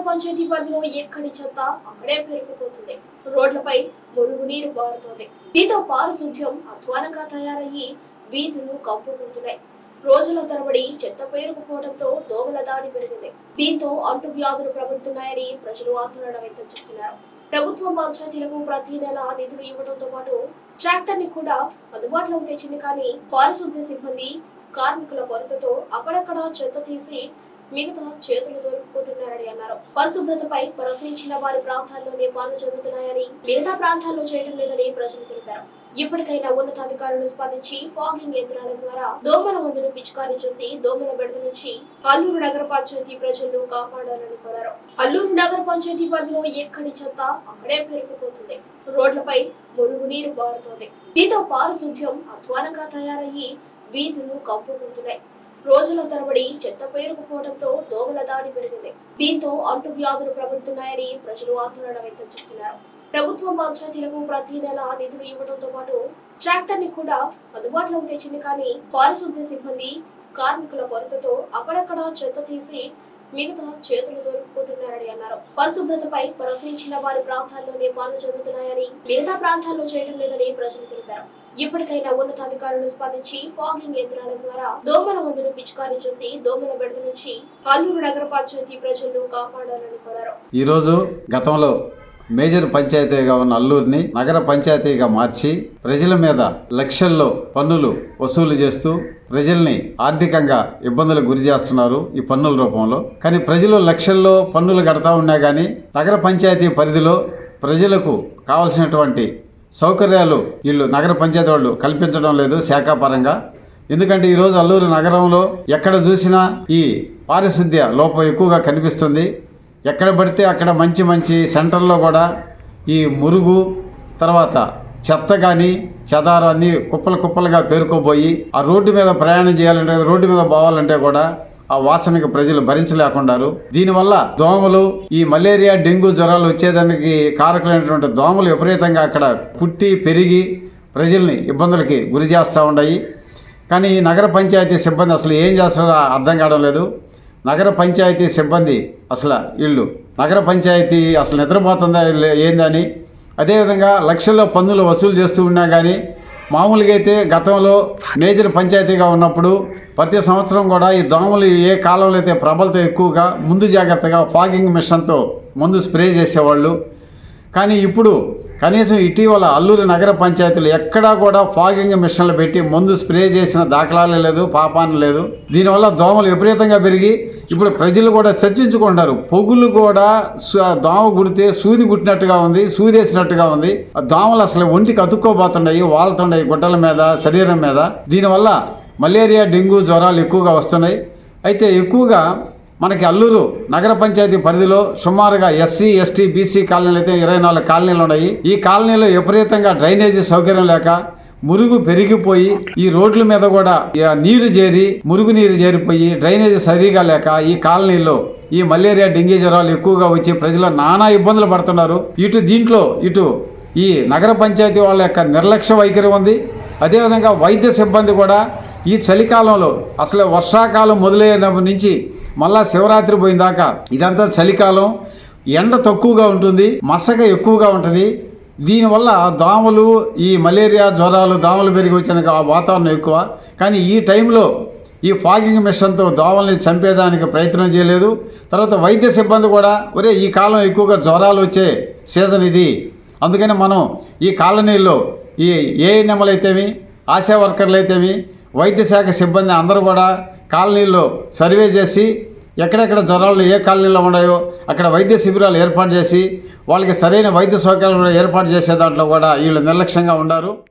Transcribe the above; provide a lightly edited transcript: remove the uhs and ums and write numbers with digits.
పంచాయతీ పరిధిలో ఎక్కడి చెత్త అక్కడే పెరిగిపోతుంది. రోడ్లపై మురుగునీరు పారుతోంది. దీంతో పారిశుధ్యం అధ్వానంగా తయారయ్యి వీధులు కంపుకుంటున్నాయి. రోజుల తరబడి చెత్త పేరుకుపోవడంతో దోమల దాడి పెరిగింది. దీంతో అంటువ్యాధులు ప్రబలుతున్నాయని ప్రజలు ఆందోళన వ్యక్తం చేస్తున్నారు. ప్రభుత్వం పంచాయతీలకు ప్రతి నెల నిధులు ఇవ్వడంతో పాటు ట్రాక్టర్ ని కూడా అందుబాటులోకి తెచ్చింది. కానీ పారిశుద్ధ్య సిబ్బంది కార్మికుల కొరతతో అక్కడక్కడ చెత్త తీసి మిగతా చేతులు దొరుకుకుంటున్నారని అన్నారు. పరిశుభ్రతపై ప్రశ్నించిన వారి ప్రాంతాల్లోనే పనులు జరుగుతున్నాయని, మిగతా ప్రాంతాల్లో చేయడం లేదని ప్రజలు తెలిపారు. ఇప్పటికైనా ఉన్నతాధికారులు స్పందించి ఫాగింగ్ యంత్రాల ద్వారా దోమల మందును పిచికారీ చేసి దోమల బెడద నుంచి అల్లూరు నగర పంచాయతీ ప్రజలను కాపాడాలని కోరారు. అల్లూరు నగర పంచాయతీ పరిధిలో ఎక్కడి చెత్త అక్కడే పెరిగిపోతుంది. రోడ్లపై మురుగునీరు పారుతోంది. దీంతో పారిశుధ్యం అధ్వానంగా తయారయ్యి వీధులు కంపుకుంటున్నాయి. రోజుల తరబడి చెత్త పేరుకుపోవడంతో దోమల దాడి పెరిగింది. దీంతో అంటువ్యాధులు ప్రబలుతున్నాయని ప్రజలు ఆందోళన వ్యక్తం చేస్తున్నారు. ప్రభుత్వం పంచాయతీలకు ప్రతి నెల నిధులు ఇవ్వడంతో పాటు ట్రాక్టర్ ని కూడా అందుబాటులోకి తెచ్చింది. కానీ పారిశుద్ధ్య సిబ్బంది కార్మికుల కొరతతో అక్కడక్కడ చెత్త తీసి మిగతా చేతులు దొరుకుకుంటున్నారని అన్నారు. పరిశుభ్రతపై ప్రశ్నించిన వారి ప్రాంతాల్లోనే పనులు జరుగుతున్నాయని, మిగతా ప్రాంతాల్లో చేయడం లేదని ప్రజలు తెలిపారు. ఇప్పటికైనా ఉన్నతాధికారులు స్పందించి ఫాగింగ్ యంత్రాల ద్వారా దోమల మందును పిచికారీ చేసి దోమల బెడద నుంచి అల్లూరు నగర పంచాయతీ ప్రజలను కాపాడాలని కోరారు. ఈ రోజు గతంలో మేజర్ పంచాయతీగా ఉన్న అల్లూరిని నగర పంచాయతీగా మార్చి ప్రజల మీద లక్షల్లో పన్నులు వసూలు చేస్తూ ప్రజల్ని ఆర్థికంగా ఇబ్బందులకు గురి చేస్తున్నారు ఈ పన్నుల రూపంలో. కానీ ప్రజలు లక్షల్లో పన్నులు కడతా ఉన్నా కానీ నగర పంచాయతీ పరిధిలో ప్రజలకు కావాల్సినటువంటి సౌకర్యాలు వీళ్ళు నగర పంచాయతీ వాళ్ళు కల్పించడం లేదు శాఖాపరంగా. ఎందుకంటే ఈరోజు అల్లూరు నగరంలో ఎక్కడ చూసినా ఈ పారిశుద్ధ్య లోపం ఎక్కువగా కనిపిస్తుంది. ఎక్కడ పడితే అక్కడ మంచి మంచి సెంటర్లో కూడా ఈ మురుగు తర్వాత చెత్త కానీ చెదారం అన్నీ కుప్పలుగా పేరుకోపోయి ఆ రోడ్డు మీద ప్రయాణం చేయాలంటే రోడ్డు మీద పోవాలంటే కూడా ఆ వాసనకి ప్రజలు భరించలేకున్నారు. దీనివల్ల దోమలు ఈ మలేరియా డెంగ్యూ జ్వరాలు వచ్చేదానికి కారకులైనటువంటి దోమలు విపరీతంగా అక్కడ పుట్టి పెరిగి ప్రజల్ని ఇబ్బందులకి గురి చేస్తూ ఉన్నాయి. కానీ నగర పంచాయతీ సిబ్బంది అసలు ఏం చేస్తారో అర్థం కావడం లేదు. నగర పంచాయతీ సిబ్బంది అసలు వీళ్ళు నగర పంచాయతీ అసలు నిద్రపోతుందా ఏందని, అదేవిధంగా లక్షల్లో పన్నులు వసూలు చేస్తూ ఉన్నా కానీ మామూలుగా అయితే గతంలో మేజర్ పంచాయతీగా ఉన్నప్పుడు ప్రతి సంవత్సరం కూడా ఈ దోమలు ఏ కాలంలో అయితే ప్రబలతో ఎక్కువగా ముందు జాగ్రత్తగా ఫాగింగ్ మిషన్తో ముందు స్ప్రే చేసేవాళ్ళు. కానీ ఇప్పుడు కనీసం ఇటీవల అల్లూరు నగర పంచాయతీలు ఎక్కడా కూడా ఫాగింగ్ మిషన్లు పెట్టి ముందు స్ప్రే చేసిన దాఖలాలే లేదు, పాపాన లేదు. దీనివల్ల దోమలు విపరీతంగా పెరిగి ఇప్పుడు ప్రజలు కూడా చర్చించుకుంటారు. పొగులు కూడా దోమ గుడితే సూది గుట్టినట్టుగా ఉంది, సూదేసినట్టుగా ఉంది. ఆ దోమలు అసలు ఒంటికి అతుక్కోబోతున్నాయి, వాళ్తున్నాయి గుడ్డల మీద, శరీరం మీద. దీనివల్ల మలేరియా డెంగ్యూ జ్వరాలు ఎక్కువగా వస్తున్నాయి. అయితే ఎక్కువగా మనకి అల్లూరు నగర పంచాయతీ పరిధిలో సుమారుగా ఎస్సీ ఎస్టీ బీసీ కాలనీలు అయితే 24 కాలనీలు ఉన్నాయి. ఈ కాలనీలో విపరీతంగా డ్రైనేజీ సౌకర్యం లేక మురుగు పెరిగిపోయి ఈ రోడ్ల మీద కూడా మురుగు నీరు చేరిపోయి డ్రైనేజీ సరిగా లేక ఈ కాలనీలో ఈ మలేరియా డెంగ్యూ జ్వరాలు ఎక్కువగా వచ్చి ప్రజలు నానా ఇబ్బందులు పడుతున్నారు. దీంట్లో ఈ నగర పంచాయతీ వాళ్ళ యొక్క నిర్లక్ష్య వైఖరి ఉంది. అదేవిధంగా వైద్య సిబ్బంది కూడా ఈ చలికాలంలో అసలు వర్షాకాలం మొదలైనప్పటి నుంచి మళ్ళా శివరాత్రి పోయిందాకా ఇదంతా చలికాలం, ఎండ తక్కువగా ఉంటుంది, మసక ఎక్కువగా ఉంటుంది. దీనివల్ల దోమలు ఈ మలేరియా జ్వరాలు దోమలు పెరిగి వచ్చిన వాతావరణం ఎక్కువ. కానీ ఈ టైంలో ఈ ఫాగింగ్ మిషన్తో దోమల్ని చంపేదానికి ప్రయత్నం చేయలేదు. తర్వాత వైద్య సిబ్బంది కూడా ఈ కాలం ఎక్కువగా జ్వరాలు వచ్చే సీజన్ ఇది, అందుకని మనం ఈ కాలనీల్లో ఈ ఏఎన్ఎంలు అయితేమి, ఆశా వర్కర్లు అయితేమి, వైద్య శాఖ సిబ్బంది అందరూ కూడా కాలనీల్లో సర్వే చేసి ఎక్కడెక్కడ జ్వరాలు ఏ కాలనీలో ఉన్నాయో అక్కడ వైద్య శిబిరాలు ఏర్పాటు చేసి వాళ్ళకి సరైన వైద్య సౌకర్యాలు కూడా ఏర్పాటు చేసే దాంట్లో కూడా వీళ్ళు నిర్లక్ష్యంగా ఉన్నారు.